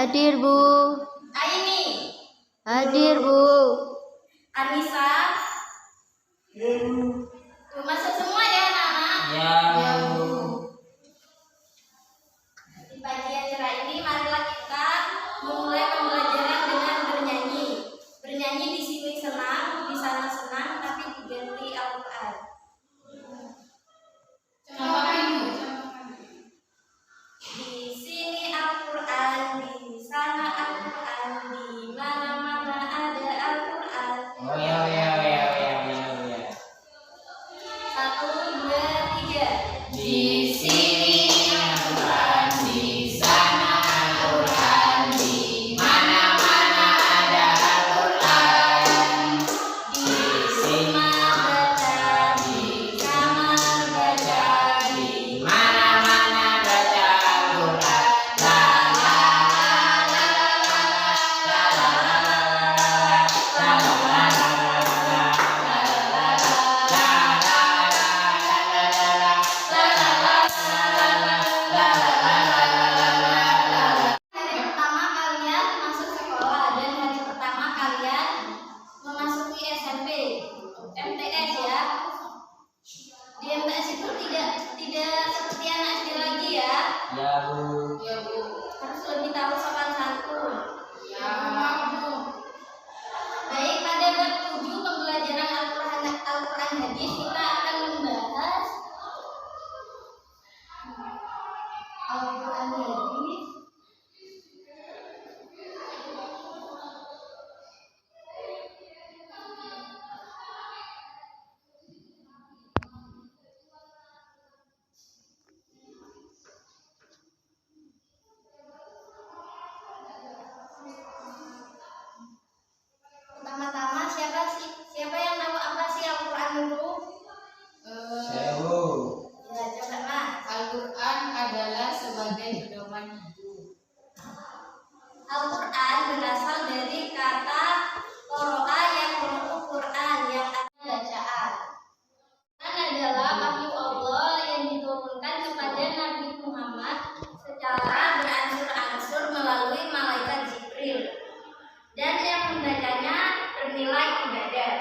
Hadir Bu. Aini. Hadir Bu. Anissa. Tuh, masuk semua ya anak-anak. Ya. Di pagi yang cerah ini marilah kita memulai pembelajaran dengan bernyanyi. Bernyanyi di sini senang, di sana senang, tapi diganti Al-Quran. Di sini Al-Quran, di sana Al-Quran, di mana-mana ada Al-Quran. Oh ya. 1, 2, 3. Di sini Al-Quran, di sana Al-Quran, di mana-mana ada Al-Quran. Di sini Baca, di kamar baca, di mana-mana baca Al-Quran. Hari pertama kalian masuk sekolah dan hari pertama kalian memasuki SMP, MTS ya. Di MTS itu tidak seperti anak SD lagi ya. Ya Bu. Harus lebih tahu sopan santun. Baik, pada bab 7 pembelajaran Al-Quran hadis kita akan membahas Al-Quran hadis. Pertama-tama siapa yang tahu apa sih Al-Quran itu? Sewu. Ya, coba Mas. Al-Quran adalah sebagai pedoman hidup. Al-Quran berasal dari kata qoro'a yang berarti Quran yang artinya bacaan. Quran adalah wahyu Allah yang diturunkan kepada Nabi Muhammad secara beransur-ansur melalui malaikat Jibril dan yang membacanya bernilai ibadah.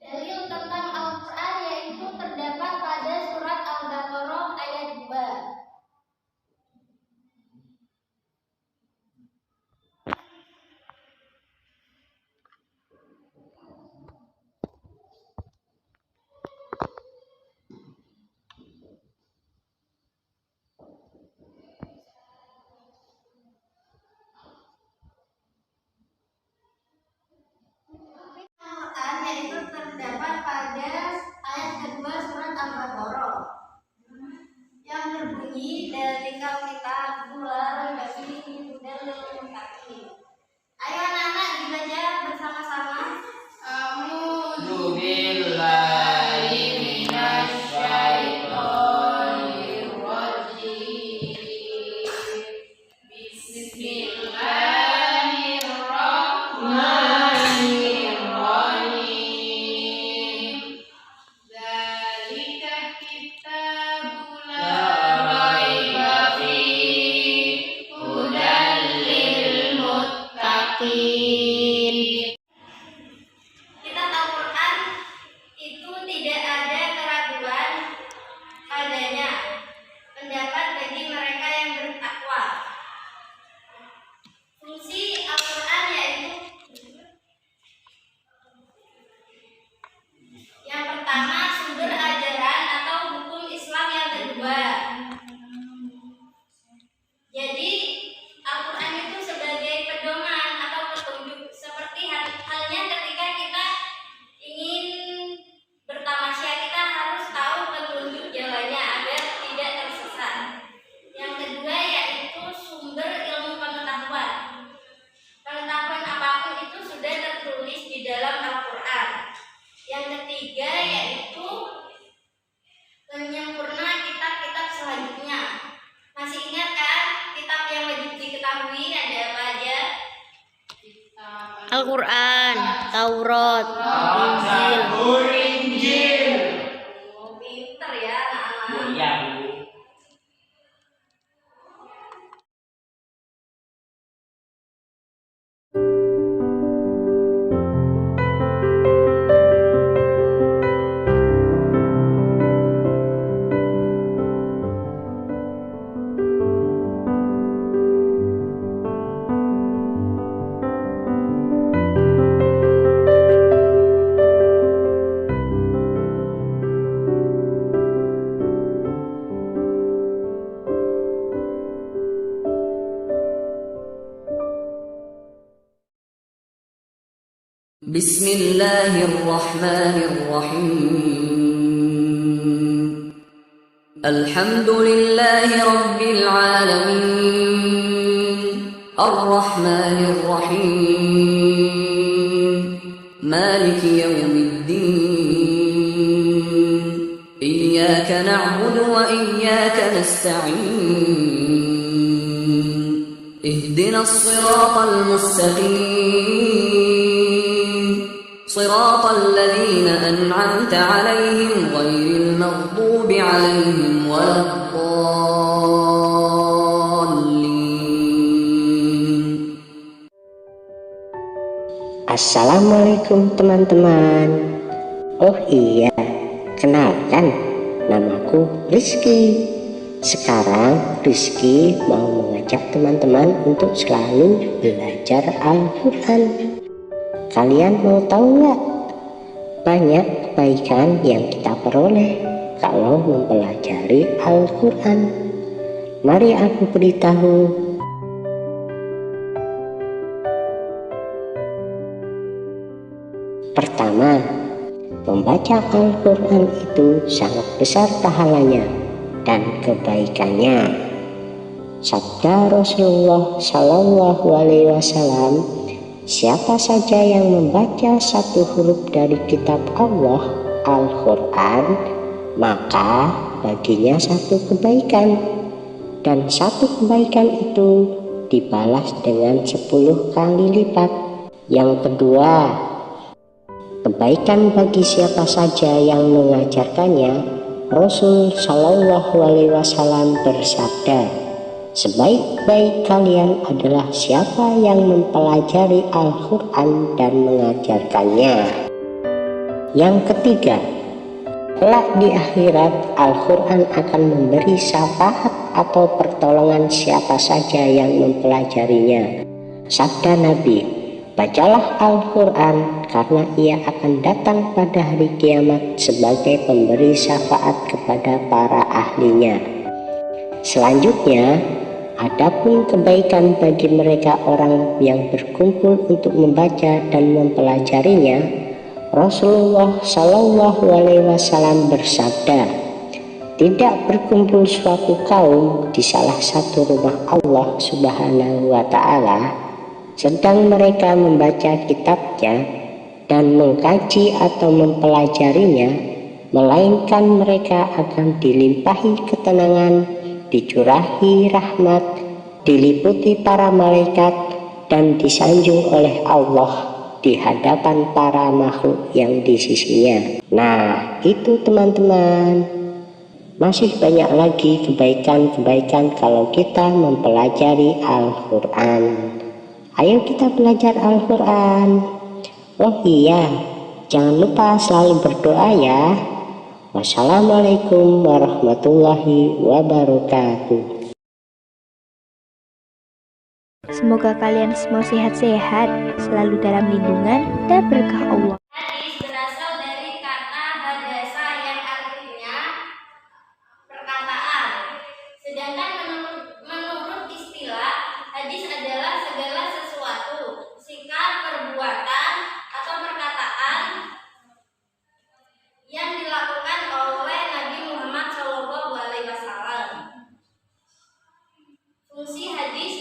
Dalil tentang Al-Quran yaitu terdapat pada surat Al-Baqarah ayat 2. Al-Quran yaitu terdapat pada ayat kedua surat Al-Baqarah yang berbunyi dalikal kitab la raiba fihi hudal lil muttaqin. Ayo anak-anak dibaca bersama-sama. A'udzu billahi minasy syaithanir rajim. Bismillahirrahmanirrahim. Dzalika kitabul La raiba fihi hudal lil muttaqin. Kitab Al-Quran itu tidak ada keraguan padanya. Pendapat bagi mereka yang bertakwa. Fungsi Al-Quran yaitu yang pertama sumber ajaran atau hukum Islam yang kedua. Jadi Al-Quran itu sebagai pedoman atau petunjuk seperti halnya ketika kita ingin bertamasya kita harus tahu petunjuk jalannya agar tidak tersesat. Yang kedua yaitu sumber ilmu pengetahuan. Pengetahuan apapun itu sudah tertulis di dalam Al-Quran. Yang ketiga yaitu penyempurna kitab-kitab selanjutnya. Masih ingat kan kitab yang wajib diketahui ada apa aja? Al-Quran, Taurat, Injil. Injil. Oh, pinter ya anak-anak. Iya Bu. بسم الله الرحمن الرحيم الحمد لله رب العالمين الرحمن الرحيم مالك يوم الدين إياك نعبد وإياك نستعين اهدنا الصراط المستقيم صراط الذين أنعمت عليهم غير المغضوب عليهم ولا الضالين. Assalamualaikum teman-teman. Oh iya, kenalkan, namaku Rizky. Sekarang Rizky mau mengajak teman-teman untuk selalu belajar Al-Quran. Kalian mau tahu nggak? Banyak kebaikan yang kita peroleh kalau mempelajari Al-Quran. Mari aku beritahu. Pertama, membaca Al-Quran itu sangat besar pahalanya dan kebaikannya. Sabda Rasulullah Shallallahu Alaihi Wasallam, siapa saja yang membaca satu huruf dari kitab Allah, Al-Quran, maka baginya satu kebaikan, dan satu kebaikan itu dibalas dengan 10 kali lipat. Yang kedua, kebaikan bagi siapa saja yang mengajarkannya. Rasul Shallallahu Alaihi Wasallam bersabda, sebaik-baik kalian adalah siapa yang mempelajari Al-Quran dan mengajarkannya. Yang ketiga, kelak di akhirat Al-Quran akan memberi syafaat atau pertolongan siapa saja yang mempelajarinya. Sabda Nabi, bacalah Al-Quran karena ia akan datang pada hari kiamat sebagai pemberi syafaat kepada para ahlinya. Selanjutnya, adapun kebaikan bagi mereka orang yang berkumpul untuk membaca dan mempelajarinya, Rasulullah Shallallahu Alaihi Wasallam bersabda, tidak berkumpul suatu kaum di salah satu rumah Allah Subhanahu wa Ta'ala sedang mereka membaca kitabnya dan mengkaji atau mempelajarinya, melainkan mereka akan dilimpahi ketenangan, dicurahi rahmat, diliputi para malaikat, dan disanjung oleh Allah di hadapan para makhluk yang di sisinya. Nah, itu teman-teman, masih banyak lagi kebaikan-kebaikan kalau kita mempelajari Al-Quran. Ayo kita belajar Al-Quran. Oh iya, jangan lupa selalu berdoa ya. Wassalamualaikum warahmatullahi wabarakatuh. Semoga kalian semua sehat-sehat, selalu dalam lindungan dan berkah Allah. Hadis berasal dari kata hadasa yang artinya perkataan. Sedangkan menurut istilah, hadis adalah segala sesuatu, sikap, perbuatan, atau perkataan yang dilakukan oleh Nabi Muhammad SAW. Fungsi hadis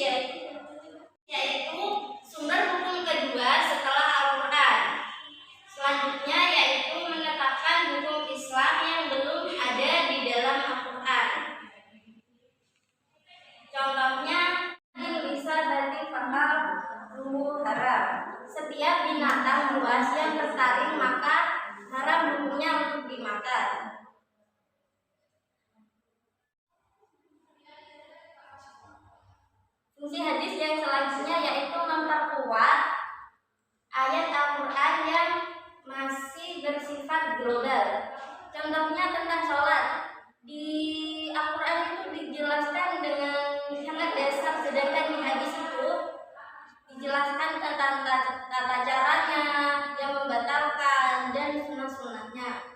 yaitu sumber hukum kedua setelah Al-Quran. Selanjutnya yaitu menetapkan hukum Islam yang belum ada di dalam Al-Quran. Contohnya, bisa berarti fakal haram. Setiap binatang buas yang tertaring maka haram hukumnya untuk dimakan. Fungsi hadis yang selanjutnya yaitu memperkuat ayat Al-Quran yang masih bersifat global. Contohnya tentang sholat. Di Al-Quran itu dijelaskan dengan sangat dasar, sedangkan di hadis itu dijelaskan tentang tata caranya, yang membatalkan, dan sunah-sunahnya.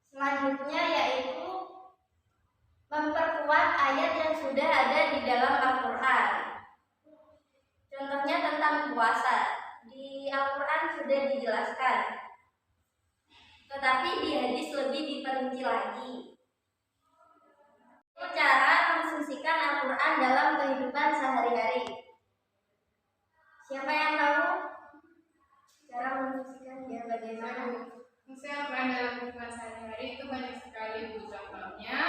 Selanjutnya yaitu memperkuat ayat yang sudah ada di dalam Al-Quran. tentang puasa. Di Al-Quran sudah dijelaskan, tetapi di hadis lebih diperinci lagi. Cara memfungsikan Al-Quran dalam kehidupan sehari-hari. Siapa yang tahu cara memfungsikannya bagaimana? Fungsi Al-Quran dalam kehidupan sehari-hari itu banyak sekali Bu. Contohnya,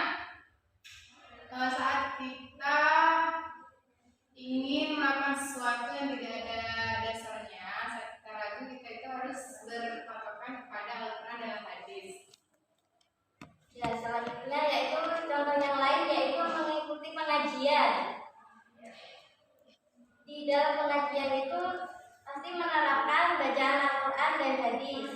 saat kita ingin melakukan sesuatu yang tidak ada dasarnya, saat kita ragu, kita itu harus berpatokan kepada Al-Quran dalam hadis. Ya, selanjutnya yaitu contoh yang lain yaitu mengikuti pengajian. Di dalam pengajian itu pasti menerapkan bacaan Al-Quran dan hadis.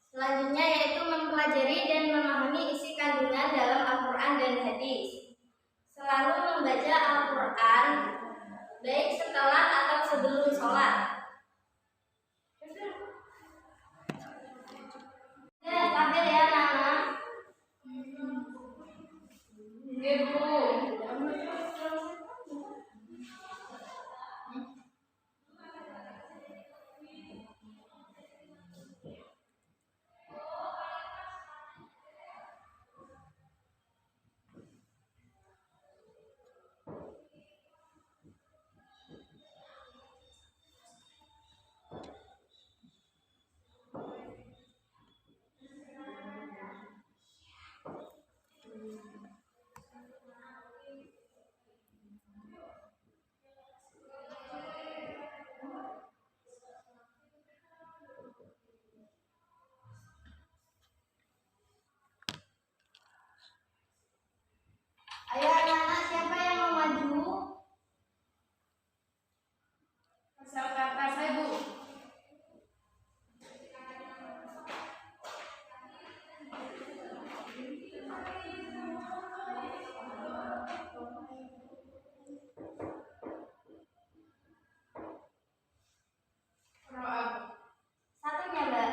Selanjutnya yaitu mempelajari dan memahami isi kandungan dalam Al-Quran dan hadis. Selalu membaca Al-Quran baik setelah atau sebelum sholat. Stabil ya anak-anak. Bu. Ayo anak-anak, siapa yang mau maju? Peserta saya Bu. Satunya, Mbak.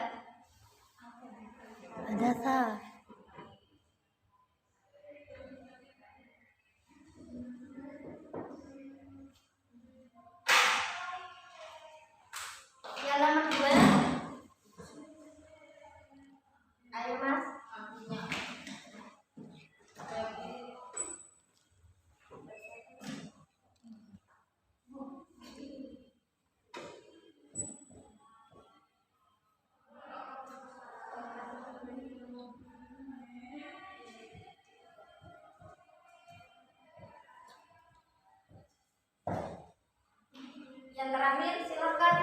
Ada tak? Yang nomor 2. Ayo Mas. Yang terakhir silakan.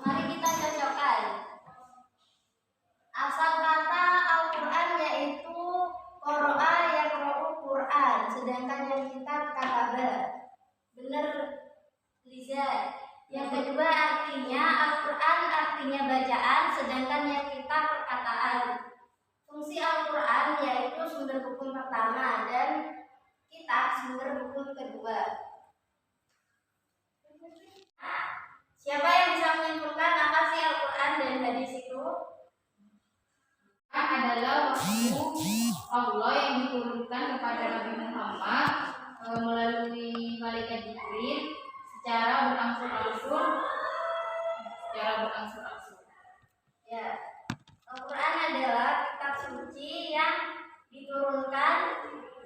Mari kita cocokkan. Asal kata Al-Quran yaitu qoro'a yaqra'u Quran, sedangkan yang kitab kataba. Benar, Liza. Yang kedua artinya Al-Quran artinya bacaan, sedangkan yang kitab perkataan. Fungsi Al-Quran yaitu sumber hukum pertama dan kitab sumber hukum kedua. Siapa yang bisa menyimpulkan apa sih Al-Quran dan hadis itu? Adalah wahyu Allah yang diturunkan kepada Nabi Muhammad melalui malaikat Jibril secara berangsur-angsur. Ya, Al-Quran adalah kitab suci yang diturunkan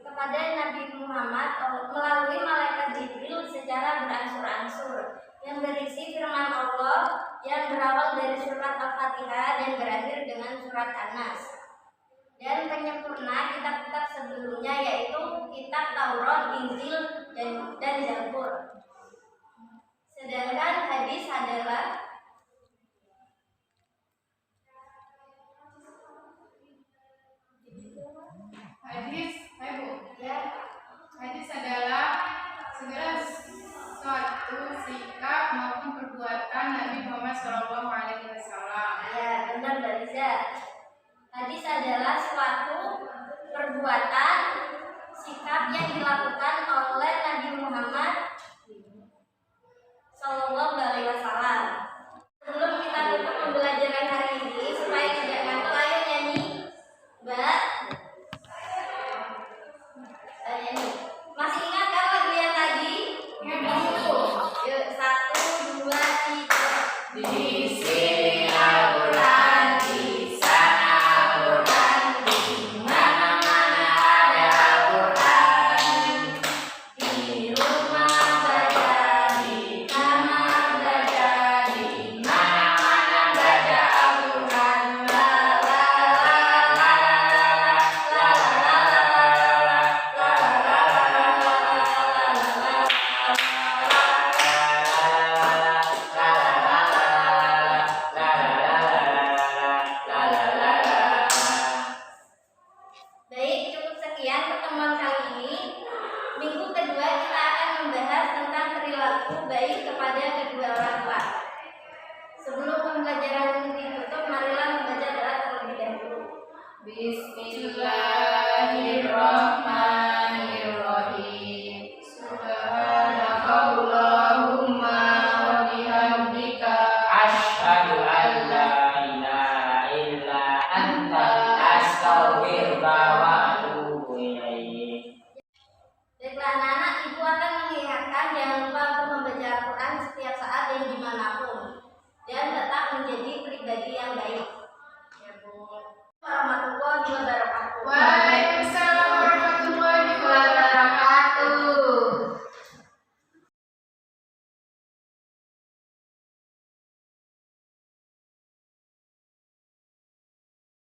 kepada Nabi Muhammad melalui malaikat Jibril secara berangsur-angsur, yang berisi firman Allah yang berawal dari surat Al-Fatihah dan berakhir dengan surat An-Nas, dan penyempurna kitab-kitab sebelumnya yaitu kitab Taurat, Injil, dan Zabur. Sedangkan hadis adalah maupun perbuatan Nabi Muhammad SAW. Ya, benar Mbak Liza. Hadis adalah suatu perbuatan, sikap yang dilakukan oleh Nabi Muhammad Sallallahu Alaihi Wasallam. Sebelum kita tutup pembelajaran hari ini, supaya tidak ngantuk, ayo nyanyi, Mbak. Nyanyi. Masih ingat kan lagu yang tadi? Ingat. Yuk, 1, 2, 3. Di